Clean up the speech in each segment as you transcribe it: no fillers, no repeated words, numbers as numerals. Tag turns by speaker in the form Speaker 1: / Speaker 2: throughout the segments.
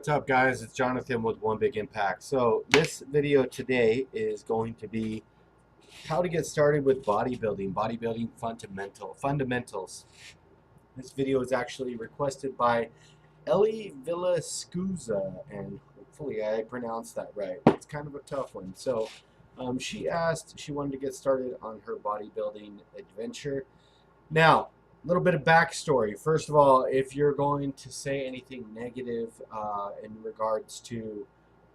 Speaker 1: What's up, guys? It's Jonathan with One Big Impact. So this video today is going to be how to get started with bodybuilding fundamentals. This video is actually requested by Ellie Villascusa, and hopefully I pronounced that right. It's kind of a tough one. So she asked, she wanted to get started on her bodybuilding adventure. Now, a little bit of backstory. First of all, if you're going to say anything negative in regards to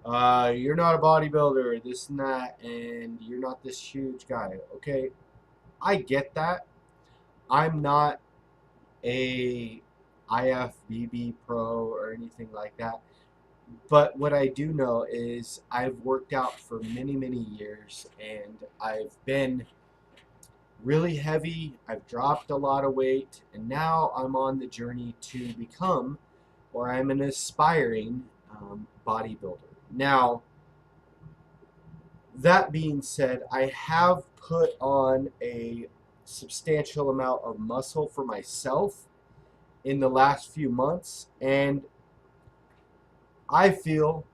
Speaker 1: you're not a bodybuilder, this and that, and you're not this huge guy, okay? I get that. I'm not a IFBB pro or anything like that. But what I do know is I've worked out for many, many years, and I've been really heavy. I've dropped a lot of weight, and now I'm on the journey to become, or I'm an aspiring bodybuilder. Now, that being said, I have put on a substantial amount of muscle for myself in the last few months, and I feel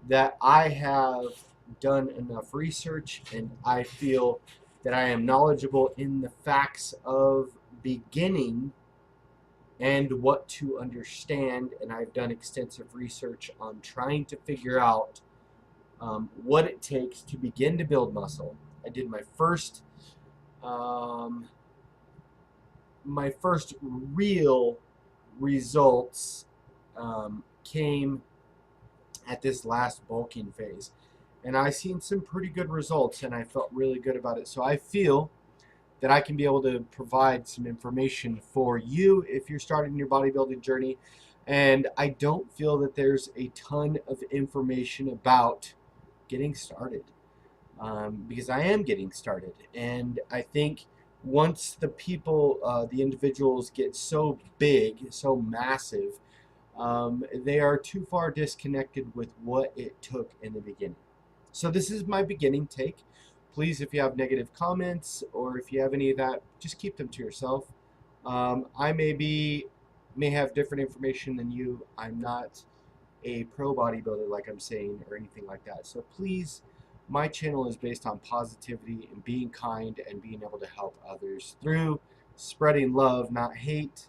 Speaker 1: that I have done enough research, and I feel that I am knowledgeable in the facts of beginning and what to understand, and I've done extensive research on trying to figure out what it takes to begin to build muscle. I did my first real results came at this last bulking phase, and I seen some pretty good results, and I felt really good about it. So I feel that I can be able to provide some information for you if you're starting your bodybuilding journey. And I don't feel that there's a ton of information about getting started, because I am getting started, and I think once the people, the individuals get so big, so massive, they are too far disconnected with what it took in the beginning. So this is my beginning take. Please, if you have negative comments or if you have any of that, just keep them to yourself. I may have different information than you. I'm not a pro bodybuilder, like I'm saying, or anything like that. So please, my channel is based on positivity and being kind and being able to help others through spreading love, not hate.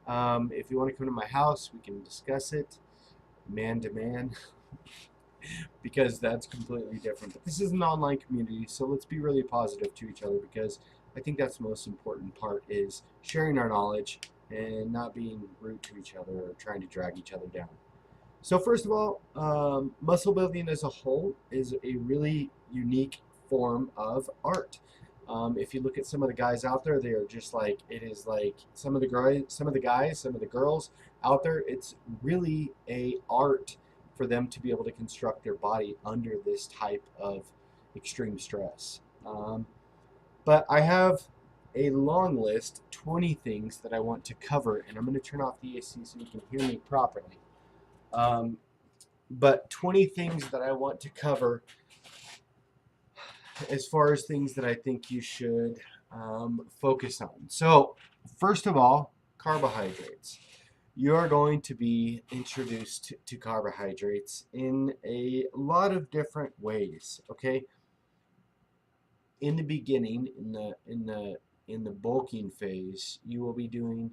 Speaker 1: If you want to come to my house, we can discuss it man to man, because that's completely different. But this is an online community, so let's be really positive to each other, because I think that's the most important part, is sharing our knowledge and not being rude to each other or trying to drag each other down. So first of all, muscle building as a whole is a really unique form of art. If you look at some of the guys out there, they are just like, it is like some of the girls out there, it's really a art for them to be able to construct their body under this type of extreme stress. But I have a long list, 20 things that I want to cover, and I'm going to turn off the AC so you can hear me properly. But 20 things that I want to cover as far as things that I think you should focus on. So first of all, carbohydrates. You are going to be introduced to carbohydrates in a lot of different ways. Okay, in the beginning, in the bulking phase, you will be doing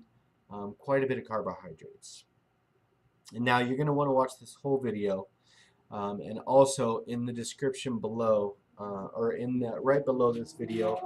Speaker 1: quite a bit of carbohydrates. And now you're going to want to watch this whole video, and also in the description below, or right below this video,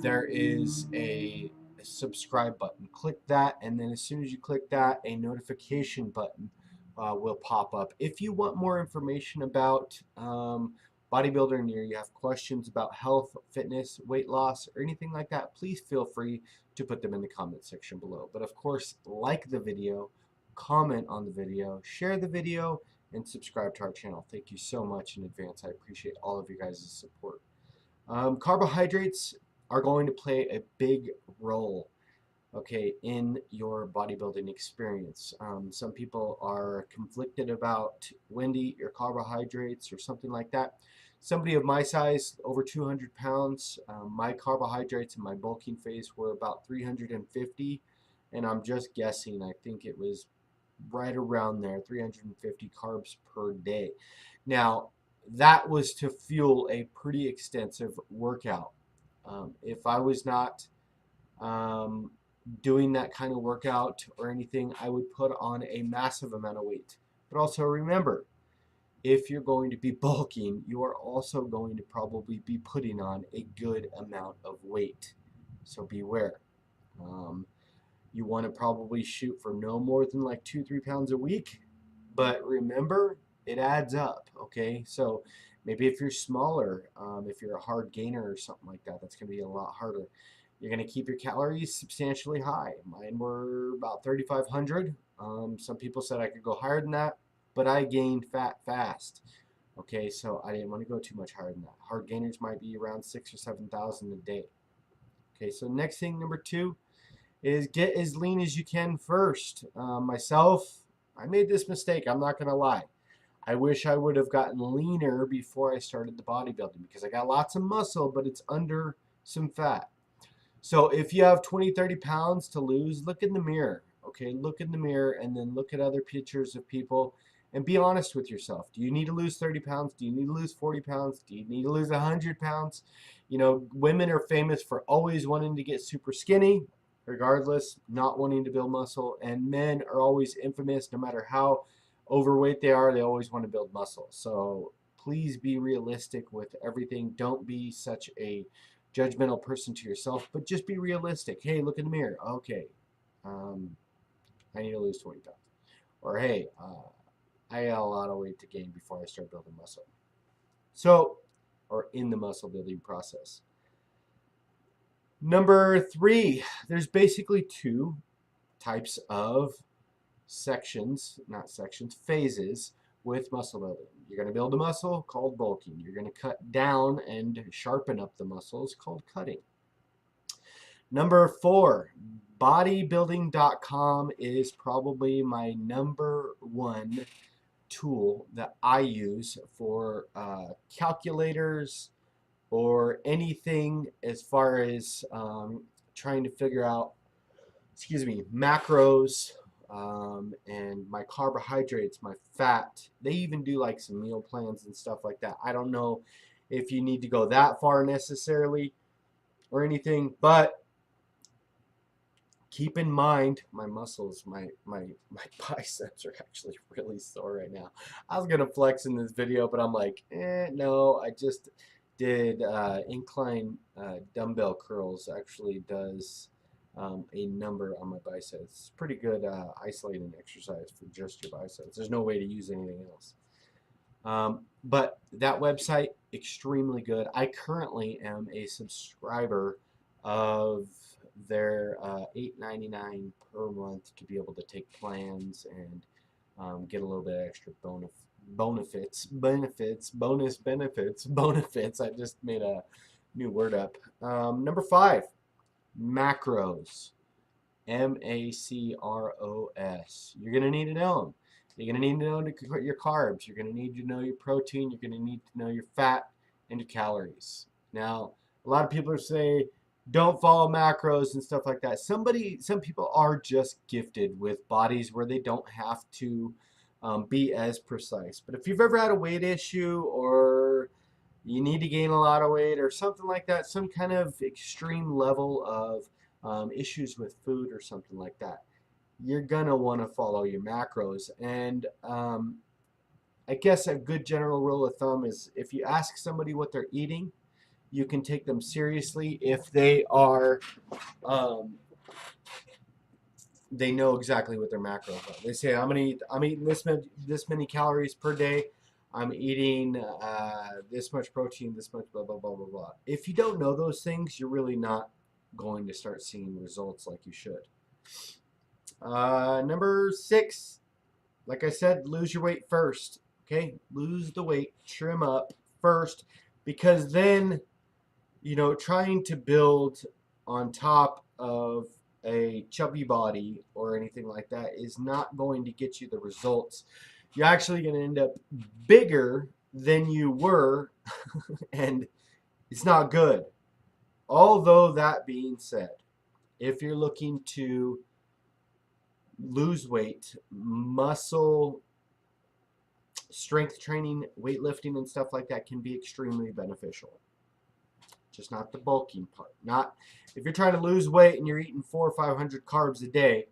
Speaker 1: there is a subscribe button. Click that, and then as soon as you click that, a notification button will pop up. If you want more information about bodybuilding, or you have questions about health, fitness, weight loss, or anything like that, please feel free to put them in the comment section below. But of course, like the video, comment on the video, share the video, and subscribe to our channel. Thank you so much in advance. I appreciate all of you guys' support. Carbohydrates are going to play a big role, okay, in your bodybuilding experience. Some people are conflicted about when to eat your carbohydrates or something like that. Somebody of my size, over 200 pounds, my carbohydrates in my bulking phase were about 350, and I'm just guessing, I think it was right around there, 350 carbs per day. Now, that was to fuel a pretty extensive workout. If I was not um, doing that kind of workout or anything, I would put on a massive amount of weight. But also remember, if you're going to be bulking, you are also going to probably be putting on a good amount of weight. So beware. Um, you want to probably shoot for no more than like 2-3 pounds a week. But remember, it adds up. Okay. So maybe if you're smaller, if you're a hard gainer or something like that, that's going to be a lot harder. You're going to keep your calories substantially high. Mine were about 3,500. Some people said I could go higher than that, but I gained fat fast. Okay, so I didn't want to go too much higher than that. Hard gainers might be around 6,000 or 7,000 a day. Okay, so next thing, number two, is get as lean as you can first. Myself, I made this mistake. I'm not going to lie. I wish I would have gotten leaner before I started the bodybuilding because I got lots of muscle, but it's under some fat. So if you have 20, 30 pounds to lose, look in the mirror. Okay, look in the mirror and then look at other pictures of people and be honest with yourself. Do you need to lose 30 pounds? Do you need to lose 40 pounds? Do you need to lose 100 pounds? You know, women are famous for always wanting to get super skinny, regardless, not wanting to build muscle. And men are always infamous, no matter how overweight they are, they always want to build muscle. So please be realistic with everything. Don't be such a judgmental person to yourself, but just be realistic. Hey, look in the mirror. Okay, um, I need to lose 20 pounds. Or hey, I got a lot of weight to gain before I start building muscle. So, or in the muscle building process. Number three, there's basically two types of phases with muscle building. You're going to build a muscle called bulking. You're going to cut down and sharpen up the muscles called cutting. Number four, bodybuilding.com is probably my number one tool that I use for calculators or anything as far as trying to figure out, macros, and my carbohydrates, my fat. They even do like some meal plans and stuff like that. I don't know if you need to go that far necessarily or anything, but keep in mind my muscles, my biceps are actually really sore right now. I was gonna flex in this video, but I'm like, no. I just did incline dumbbell curls. Actually does a number on my biceps. It's pretty good isolating exercise for just your biceps. There's no way to use anything else. But that website, extremely good. I currently am a subscriber of their $8.99 per month to be able to take plans and get a little bit extra benefits. I just made a new word up. Number five, macros. MACROS. You're going to need to know them. You're going to need to know your carbs. You're going to need to know your protein. You're going to need to know your fat and your calories. Now, a lot of people say don't follow macros and stuff like that. Some people are just gifted with bodies where they don't have to be as precise. But if you've ever had a weight issue or you need to gain a lot of weight or something like that, some kind of extreme level of issues with food or something like that, you're gonna want to follow your macros. And I guess a good general rule of thumb is if you ask somebody what they're eating, you can take them seriously if they are they know exactly what their macros are. They say I'm eating this many calories per day. I'm eating this much protein, this much blah blah blah blah blah. If you don't know those things, you're really not going to start seeing results like you should. Number six, like I said, lose your weight first. Okay, lose the weight, trim up first, because then, trying to build on top of a chubby body or anything like that is not going to get you the results. You're actually going to end up bigger than you were, and it's not good. Although that being said, if you're looking to lose weight, muscle strength training, weightlifting, and stuff like that can be extremely beneficial. Just not the bulking part. Not if you're trying to lose weight and you're eating 400 or 500 carbs a day.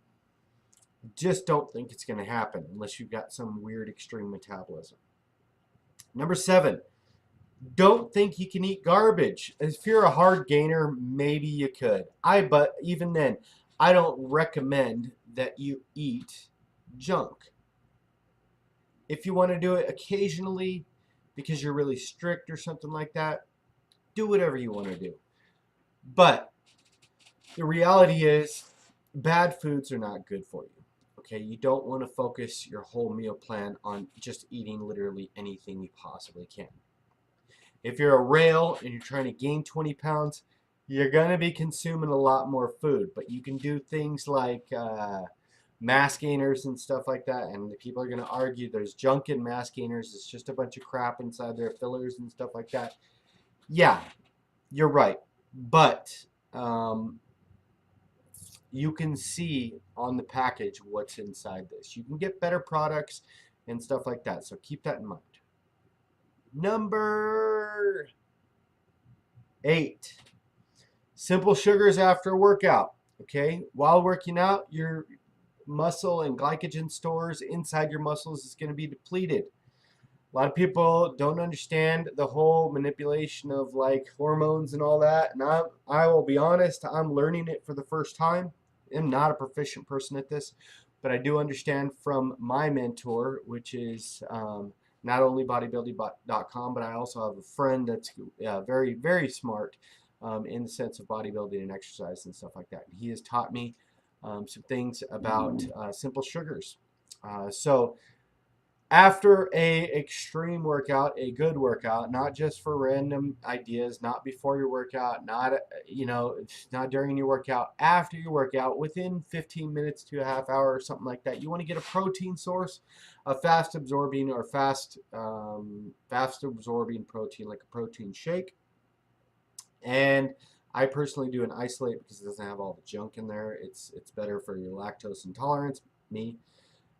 Speaker 1: Just don't think it's going to happen unless you've got some weird extreme metabolism. Number 7, don't think you can eat garbage. If you're a hard gainer, maybe you could. But even then, I don't recommend that you eat junk. If you want to do it occasionally because you're really strict or something like that, do whatever you want to do. But the reality is, bad foods are not good for you. Okay, you don't want to focus your whole meal plan on just eating literally anything you possibly can. If you're a rail and you're trying to gain 20 pounds, you're going to be consuming a lot more food. But you can do things like mass gainers and stuff like that. And people are going to argue there's junk in mass gainers. It's just a bunch of crap inside there, fillers and stuff like that. Yeah, you're right. But you can see on the package what's inside this. You can get better products and stuff like that. So keep that in mind. Number 8, simple sugars after a workout. Okay, while working out, your muscle and glycogen stores inside your muscles is going to be depleted. A lot of people don't understand the whole manipulation of like hormones and all that. And I will be honest, I'm learning it for the first time. I'm not a proficient person at this, but I do understand from my mentor, which is not only bodybuilding.com, but I also have a friend that's very, very smart in the sense of bodybuilding and exercise and stuff like that. And he has taught me some things about simple sugars. So after a extreme workout, a good workout, not just for random ideas, not before your workout, not not during your workout, after your workout, within 15 minutes to a half hour or something like that, you want to get a protein source, a fast absorbing or fast absorbing protein like a protein shake. And I personally do an isolate because it doesn't have all the junk in there. It's better for your lactose intolerance, me.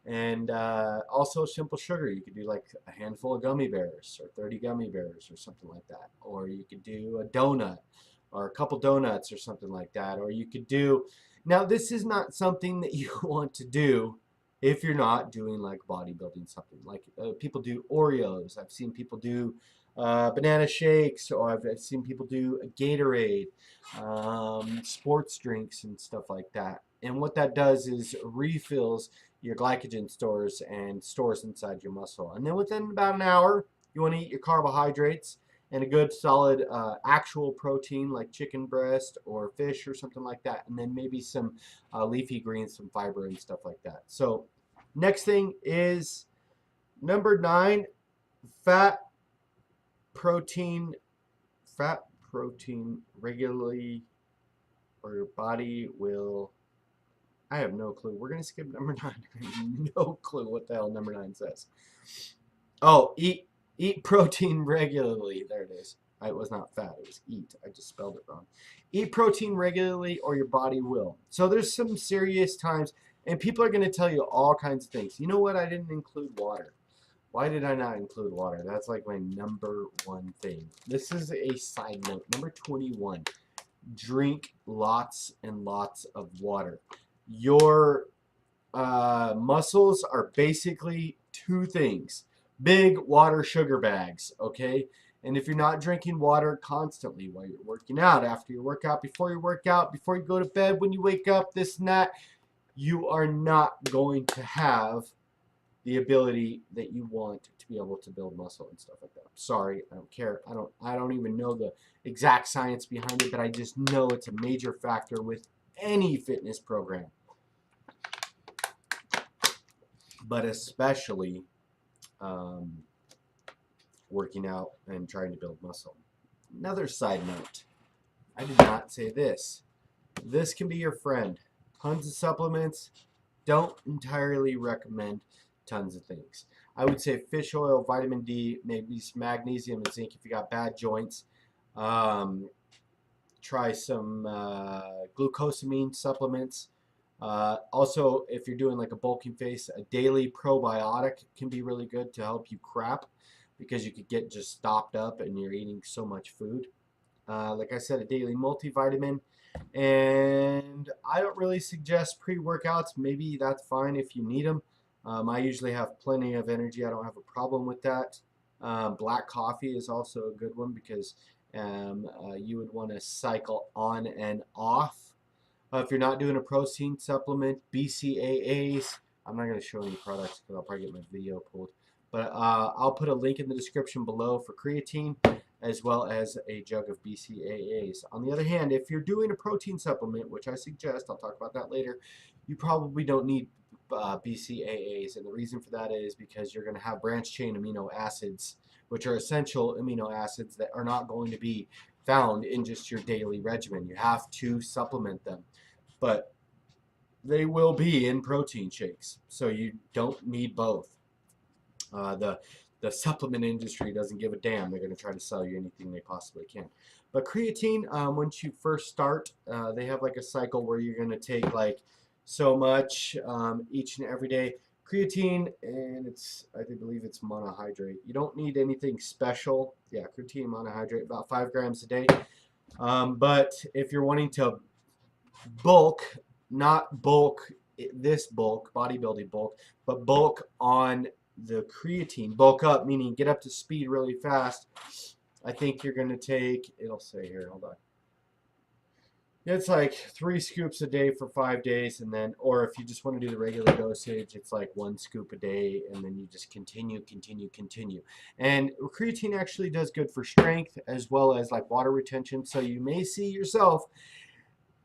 Speaker 1: And also simple sugar. You could do like a handful of gummy bears or 30 gummy bears or something like that. Or you could do a donut or a couple donuts or something like that. Or you could do, now this is not something that you want to do if you're not doing like bodybuilding something. Like people do Oreos. I've seen people do banana shakes, or I've seen people do a Gatorade, sports drinks and stuff like that. And what that does is refills your glycogen stores and stores inside your muscle. And then within about an hour, you want to eat your carbohydrates and a good solid actual protein like chicken breast or fish or something like that. And then maybe some leafy greens, some fiber and stuff like that. So next thing is number 9, fat protein regularly, or your body will. I have no clue. We're going to skip number 9. I have no clue what the hell number 9 says. Oh, eat protein regularly. There it is. It was not fat. It was eat. I just spelled it wrong. Eat protein regularly or your body will. So there's some serious times, and people are going to tell you all kinds of things. You know what? I didn't include water. Why did I not include water? That's like my number 1 thing. This is a side note. Number 21. Drink lots and lots of water. Your muscles are basically 2 things. Big water sugar bags, okay? And if you're not drinking water constantly while you're working out, after your workout, before you work out, before you go to bed, when you wake up, this and that, you are not going to have the ability that you want to be able to build muscle and stuff like that. I'm sorry, I don't care. I don't even know the exact science behind it, but I just know it's a major factor with any fitness program, but especially working out and trying to build muscle. Another side note, I did not say this. This can be your friend. Tons of supplements. Don't entirely recommend tons of things. I would say fish oil, vitamin D, maybe some magnesium and zinc if you got bad joints. Try some glucosamine supplements. Also, if you're doing like a bulking phase, a daily probiotic can be really good to help you crap because you could get just stopped up and you're eating so much food. Like I said, a daily multivitamin. And I don't really suggest pre-workouts. Maybe that's fine if you need them. I usually have plenty of energy. I don't have a problem with that. Black coffee is also a good one because you would want to cycle on and off. If you're not doing a protein supplement, BCAAs, I'm not going to show any products because I'll probably get my video pulled. But I'll put a link in the description below for creatine as well as a jug of BCAAs. On the other hand, if you're doing a protein supplement, which I suggest, I'll talk about that later, you probably don't need BCAAs. And the reason for that is because you're going to have branched chain amino acids, which are essential amino acids that are not going to be found in just your daily regimen. You have to supplement them. But they will be in protein shakes, so you don't need both. The supplement industry doesn't give a damn. They're going to try to sell you anything they possibly can. But creatine, once you first start, they have like a cycle where you're going to take like so much each and every day. Creatine, and I believe it's monohydrate. You don't need anything special. Yeah, creatine monohydrate, about 5 grams a day. But if you're wanting to bulk, not bulk this bulk, bodybuilding bulk, but bulk on the creatine. Bulk up, meaning get up to speed really fast. I think you're going to take, it'll say here, hold on. It's like 3 scoops a day for 5 days, and then, or if you just want to do the regular dosage, it's like 1 scoop a day, and then you just continue. And creatine actually does good for strength as well as like water retention, so you may see yourself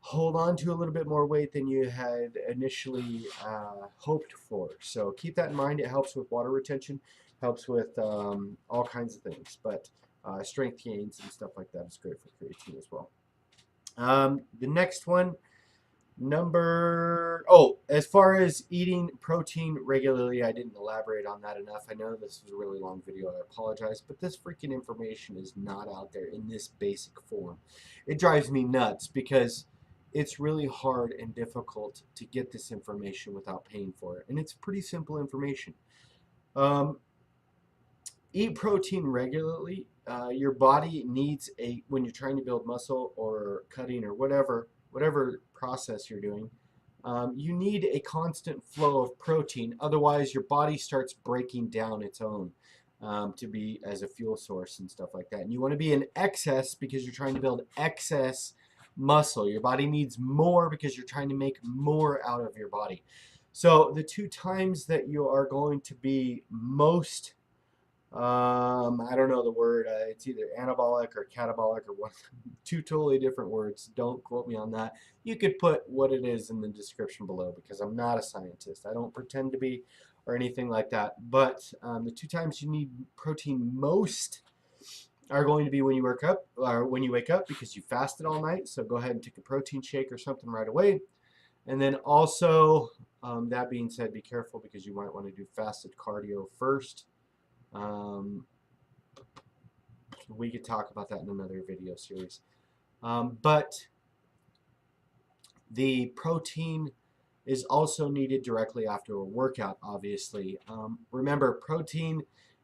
Speaker 1: hold on to a little bit more weight than you had initially hoped for. So keep that in mind. It helps with water retention, helps with all kinds of things, but strength gains and stuff like that is great for creatine as well. The next one, as far as eating protein regularly, I didn't elaborate on that enough. I know this was a really long video. I apologize, but this freaking information is not out there in this basic form. It drives me nuts because it's really hard and difficult to get this information without paying for it. And it's pretty simple information. Eat protein regularly. Your body needs when you're trying to build muscle or cutting or whatever process you're doing, you need a constant flow of protein. Otherwise, your body starts breaking down its own to be as a fuel source and stuff like that. And you want to be in excess because you're trying to build excess muscle. Your body needs more because you're trying to make more out of your body. So the 2 times that you are going to be most I don't know the word. It's either anabolic or catabolic or one. 2 totally different words. Don't quote me on that. You could put what it is in the description below because I'm not a scientist. I don't pretend to be or anything like that. But the 2 times you need protein most are going to be when you wake up because you fasted all night. So go ahead and take a protein shake or something right away. And then also, that being said, be careful because you might want to do fasted cardio first. We could talk about that in another video series. But the protein is also needed directly after a workout, obviously. Remember, protein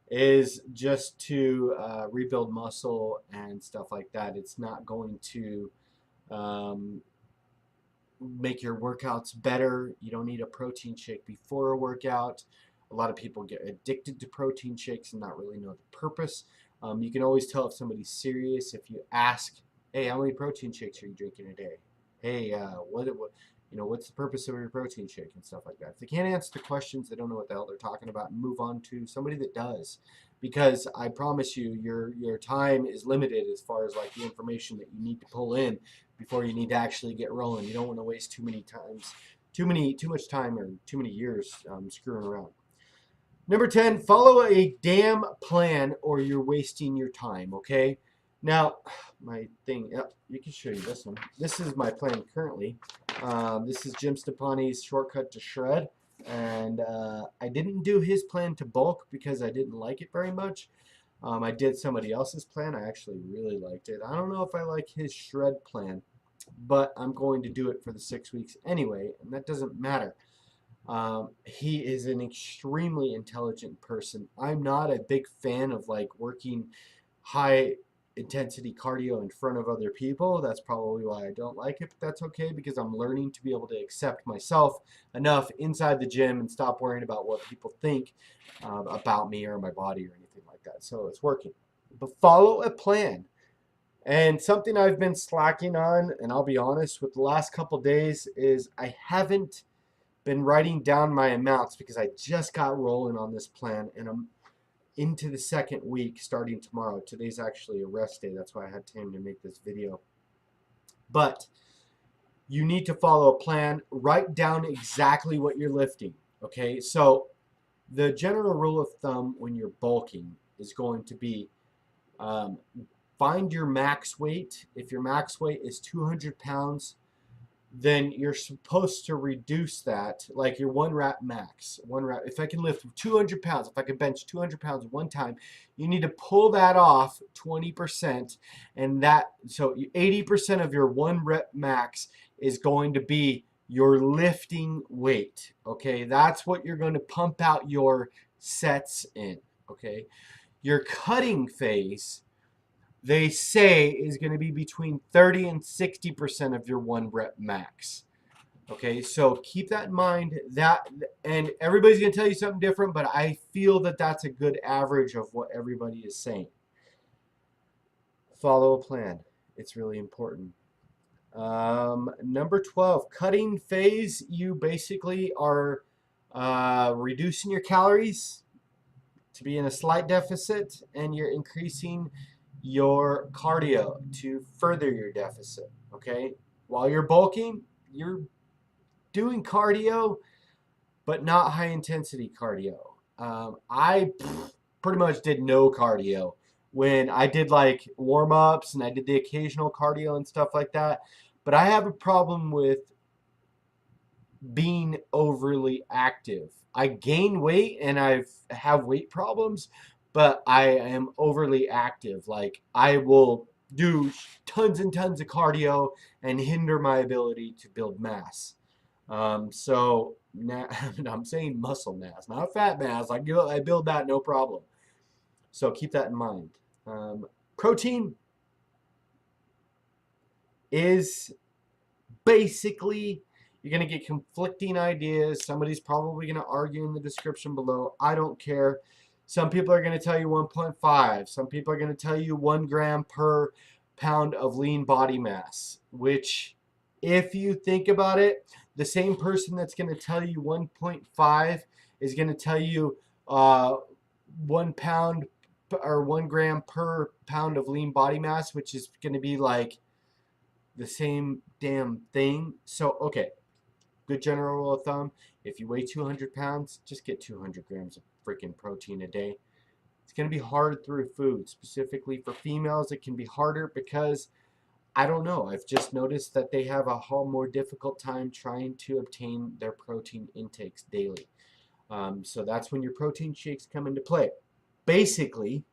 Speaker 1: is just to rebuild muscle and stuff like that. It's not going to make your workouts better. You don't need a protein shake before a workout. A lot of people get addicted to protein shakes and not really know the purpose. You can always tell if somebody's serious if you ask, "Hey, how many protein shakes are you drinking a day? Hey, what's the purpose of your protein shake?" and stuff like that. If they can't answer the questions, they don't know what the hell they're talking about, and move on to somebody that does. Because I promise you, your time is limited as far as like the information that you need to pull in before you need to actually get rolling. You don't want to waste too much time or too many years screwing around. Number 10, follow a damn plan or you're wasting your time, okay? Now, my thing, you can show you this one. This is my plan currently. This is Jim Stoppani's Shortcut to Shred. And I didn't do his plan to bulk because I didn't like it very much. I did somebody else's plan. I actually really liked it. I don't know if I like his shred plan. but I'm going to do it for the 6 weeks anyway, and that doesn't matter. He is an extremely intelligent person. I'm not a big fan of like working high intensity cardio in front of other people. That's probably why I don't like it, but that's okay because I'm learning to be able to accept myself enough inside the gym and stop worrying about what people think about me or my body or anything like that. So it's working. But follow a plan. And something I've been slacking on, and I'll be honest, with the last couple days, is I haven't been writing down my amounts because I just got rolling on this plan and I'm into the second week starting tomorrow. Today's actually a rest day. That's why I had time to make this video. But you need to follow a plan. Write down exactly what you're lifting. Okay, so the general rule of thumb when you're bulking is going to be find your max weight. If your max weight is 200 pounds, then you're supposed to reduce that, like your 1 rep max. 1 rep. If I can lift 200 pounds, if I can bench 200 pounds one time, you need to pull that off 20%, and that, so 80% of your 1 rep max is going to be your lifting weight. Okay, that's what you're going to pump out your sets in. Okay, your cutting phase, they say, is going to be between 30 and 60% of your 1 rep max. Okay, so keep that in mind. That, and everybody's going to tell you something different, but I feel that that's a good average of what everybody is saying. Follow a plan. It's really important. Number 12, cutting phase. You basically are reducing your calories to be in a slight deficit, and you're increasing your cardio to further your deficit. Okay, while you're bulking, you're doing cardio, but not high intensity cardio. I pretty much did no cardio when I did like warm ups and I did the occasional cardio and stuff like that. But I have a problem with being overly active. I gain weight and I have weight problems, but I am overly active. Like I will do tons and tons of cardio and hinder my ability to build mass. So now I'm saying muscle mass, not fat mass. I build that no problem. So keep that in mind. Protein is basically, you're going to get conflicting ideas. Somebody's probably going to argue in the description below. I don't care. Some people are going to tell you 1.5. Some people are going to tell you 1 gram per pound of lean body mass, which, if you think about it, the same person that's going to tell you 1.5 is going to tell you 1 pound or 1 gram per pound of lean body mass, which is going to be like the same damn thing. So, okay, good general rule of thumb, if you weigh 200 pounds, just get 200 grams of freaking protein a day. It's going to be hard through food. Specifically for females, it can be harder because, I don't know, I've just noticed that they have a whole more difficult time trying to obtain their protein intakes daily. So that's when your protein shakes come into play. Basically,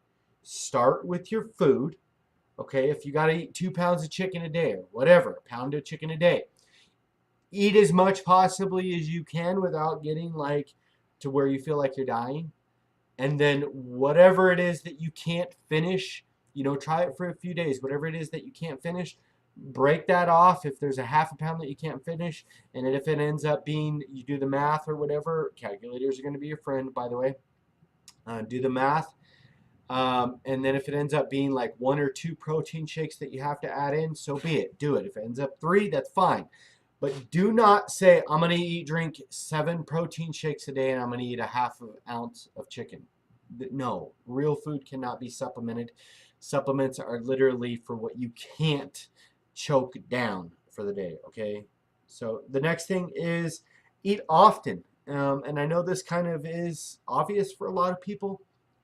Speaker 1: start with your food. Okay, if you got to eat 2 pounds of chicken a day or whatever, a pound of chicken a day, eat as much possibly as you can without getting like to where you feel like you're dying. And then whatever it is that you can't finish, try it for a few days. Whatever it is that you can't finish, break that off. If there's a half a pound that you can't finish, and if it ends up being, you do the math or whatever, calculators are going to be your friend, by the way. Do the math. And then if it ends up being like 1 or 2 protein shakes that you have to add in, so be it. Do it. If it ends up 3, that's fine. But do not say, I'm going to drink 7 protein shakes a day and I'm going to eat a half an ounce of chicken. No, real food cannot be supplemented. Supplements are literally for what you can't choke down for the day, okay? So the next thing is eat often. And I know this kind of is obvious for a lot of people,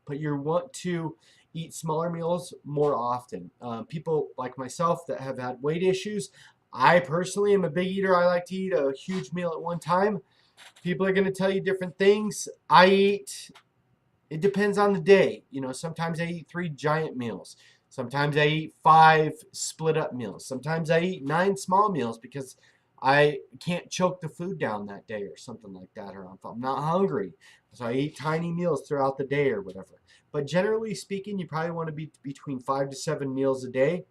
Speaker 1: but you want to eat smaller meals more often. People like myself that have had weight issues, I personally am a big eater. I like to eat a huge meal at one time. People are going to tell you different things. It depends on the day. Sometimes I eat 3 giant meals. Sometimes I eat 5 split up meals. Sometimes I eat 9 small meals because I can't choke the food down that day or something like that, or if I'm not hungry. So I eat tiny meals throughout the day or whatever. But generally speaking, you probably want to be between 5 to 7 meals a day,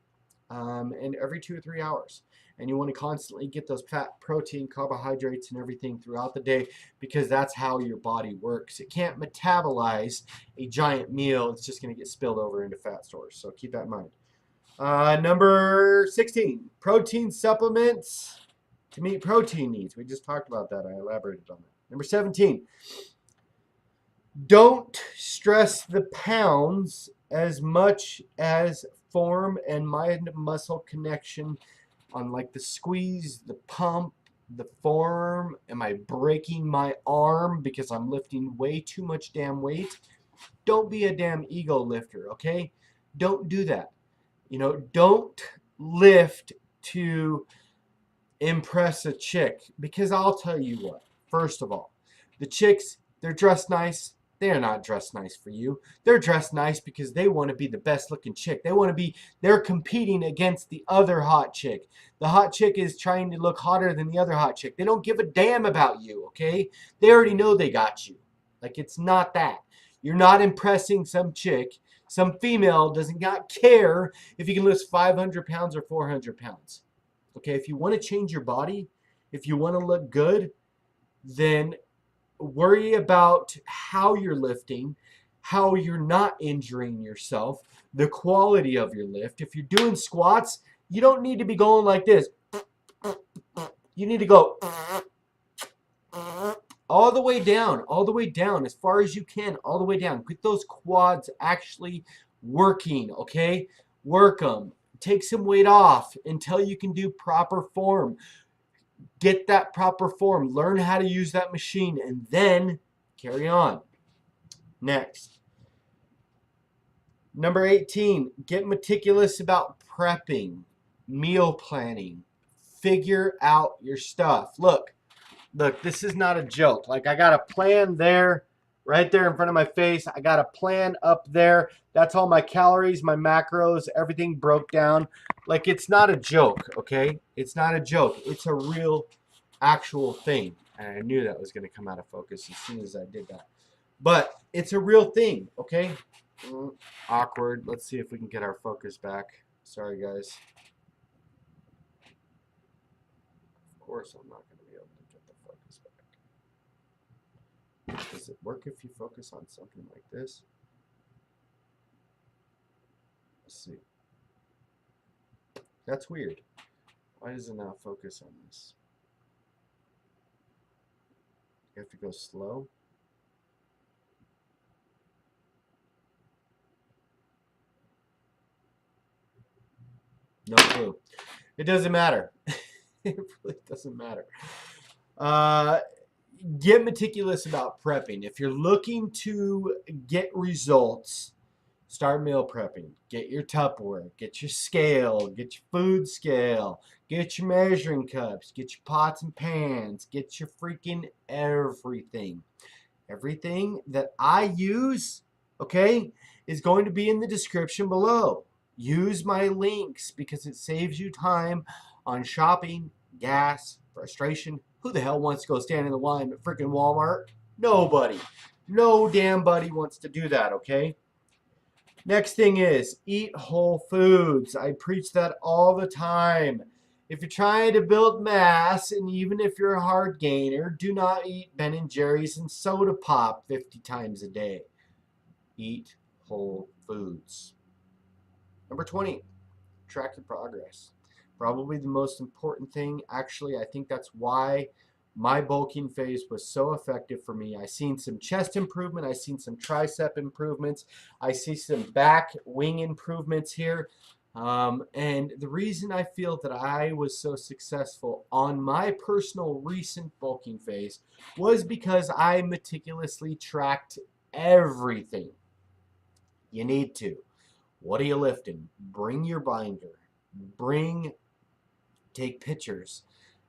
Speaker 1: and every 2 or 3 hours. And you want to constantly get those fat, protein, carbohydrates, and everything throughout the day because that's how your body works. It can't metabolize a giant meal. It's just going to get spilled over into fat stores. So keep that in mind. Number 16, protein supplements to meet protein needs. We just talked about that. I elaborated on that. Number 17, don't stress the pounds as much as form and mind-muscle connection on like the squeeze, the pump, the form. Am I breaking my arm because I'm lifting way too much damn weight? Don't be a damn ego lifter, okay? Don't do that. Don't lift to impress a chick, because I'll tell you what. First of all, the chicks, they're dressed nice. They're not dressed nice for you. They're dressed nice because they want to be the best looking chick. They're competing against the other hot chick. The hot chick is trying to look hotter than the other hot chick. They don't give a damn about you, okay? They already know they got you. Like, it's not that. You're not impressing some chick. Some female doesn't not care if you can lift 500 pounds or 400 pounds. Okay, if you want to change your body, if you want to look good, then worry about how you're lifting, how you're not injuring yourself, the quality of your lift. If you're doing squats, you don't need to be going like this. You need to go all the way down, as far as you can, all the way down. Get those quads actually working, okay? Work them. Take some weight off until you can do proper form. Get that proper form. Learn how to use that machine and then carry on. Next. Number 18, get meticulous about prepping, meal planning. Figure out your stuff. Look, this is not a joke. Like, I got a plan there, right there in front of my face. I got a plan up there. That's all my calories, my macros, everything broke down. Like, it's not a joke, okay? It's not a joke. It's a real, actual thing. And I knew that was going to come out of focus as soon as I did that. But it's a real thing, okay? Awkward. Let's see if we can get our focus back. Sorry, guys. Of course I'm not going to be able to get the focus back. Does it work if you focus on something like this? Let's see. That's weird. Why does it not focus on this? You have to go slow. No clue. It doesn't matter. It really doesn't matter. Get meticulous about prepping. If you're looking to get results, start meal prepping. Get your Tupperware. Get your scale. Get your food scale. Get your measuring cups. Get your pots and pans. Get your freaking everything. Everything that I use, okay, is going to be in the description below. Use my links because it saves you time on shopping, gas, frustration. Who the hell wants to go stand in the line at freaking Walmart? Nobody. No damn buddy wants to do that, okay? Next thing is eat whole foods. I preach that all the time. If you're trying to build mass, and even if you're a hard gainer, do not eat Ben & Jerry's and soda pop 50 times a day. Eat whole foods. Number 20, track your progress. Probably the most important thing. Actually, I think that's why my bulking phase was so effective for me. I seen some chest improvement. I seen some tricep improvements. I see some back wing improvements here. And the reason I feel that I was so successful on my personal recent bulking phase was because I meticulously tracked everything. You need to. What are you lifting? Bring your binder. Take pictures.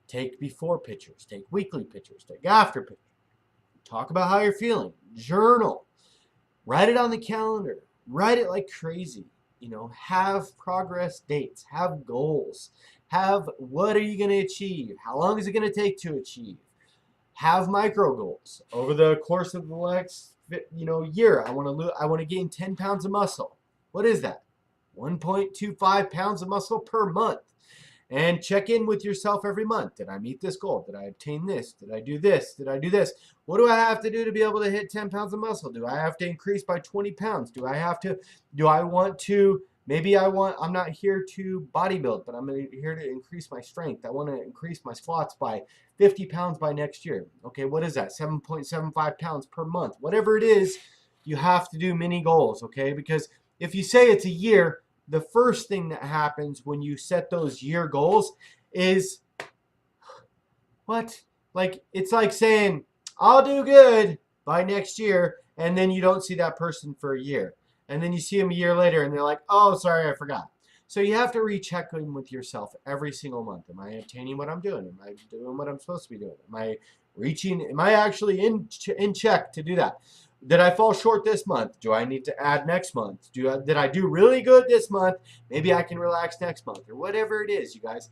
Speaker 1: Take before pictures. Take weekly pictures. Take after pictures. Talk about how you're feeling. Journal. Write it on the calendar. Write it like crazy. have progress dates, have goals, have what are you going to achieve? How long is it going to take to achieve? Have micro goals over the course of the next year. I want to gain 10 pounds of muscle. What is that? 1.25 pounds of muscle per month. And check in with yourself every month. Did I meet this goal? Did I obtain this? Did I do this? Did I do this? What do I have to do to be able to hit 10 pounds of muscle? Do I have to increase by 20 pounds? Do I want to, I'm not here to bodybuild, but I'm here to increase my strength. I want to increase my squats by 50 pounds by next year. Okay, what is that? 7.75 pounds per month. Whatever it is, you have to do mini goals, okay? Because if you say it's a year, the first thing that happens when you set those year goals is what? Like, it's like saying, I'll do good by next year, and then you don't see that person for a year. And then you see them a year later, and they're like, oh, sorry, I forgot. So you have to recheck in with yourself every single month. Am I obtaining what I'm doing? Am I doing what I'm supposed to be doing? Am I actually in check to do that? Did I fall short this month? Do I need to add next month? Did I do really good this month? Maybe I can relax next month, or whatever it is, you guys.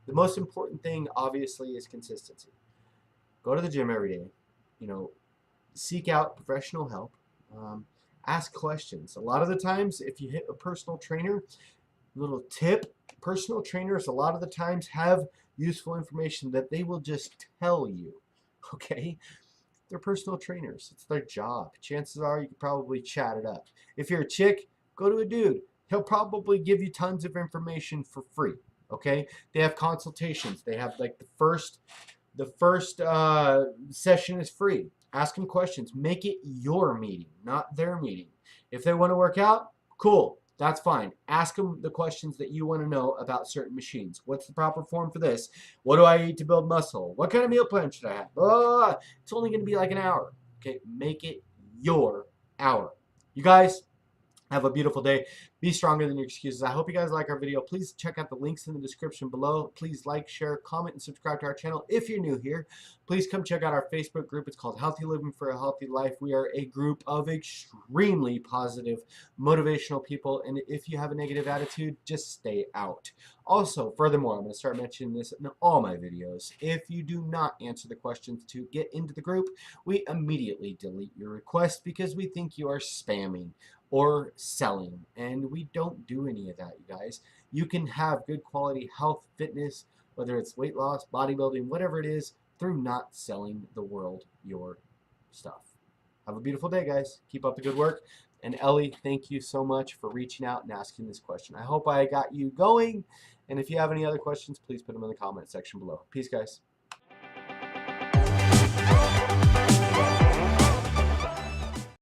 Speaker 1: The most important thing, obviously, is consistency. Go to the gym every day. Seek out professional help. Ask questions. A lot of the times, if you hit a personal trainer, little tip, personal trainers a lot of the times have useful information that they will just tell you, okay? They're personal trainers. It's their job. Chances are you could probably chat it up. If you're a chick, go to a dude. He'll probably give you tons of information for free, okay? They have consultations. They have like the first session is free. Ask them questions. Make it your meeting, not their meeting. If they want to work out, cool. That's fine. Ask them the questions that you want to know about certain machines. What's the proper form for this? What do I eat to build muscle? What kind of meal plan should I have? It's only going to be like an hour. Okay, make it your hour. You guys, have a beautiful day. Be stronger than your excuses. I hope you guys like our video. Please check out the links in the description below. Please like, share, comment, and subscribe to our channel if you're new here. Please come check out our Facebook group. It's called Healthy Living for a Healthy Life. We are a group of extremely positive, motivational people. And if you have a negative attitude, just stay out. Also, furthermore, I'm going to start mentioning this in all my videos. If you do not answer the questions to get into the group, we immediately delete your request because we think you are spamming or selling, and we don't do any of that, you guys. You can have good quality health, fitness, whether it's weight loss, bodybuilding, whatever it is, through not selling the world your stuff. Have a beautiful day, guys. Keep up the good work. And Ellie, thank you so much for reaching out and asking this question. I hope I got you going, and if you have any other questions, please put them in the comment section below. Peace, guys.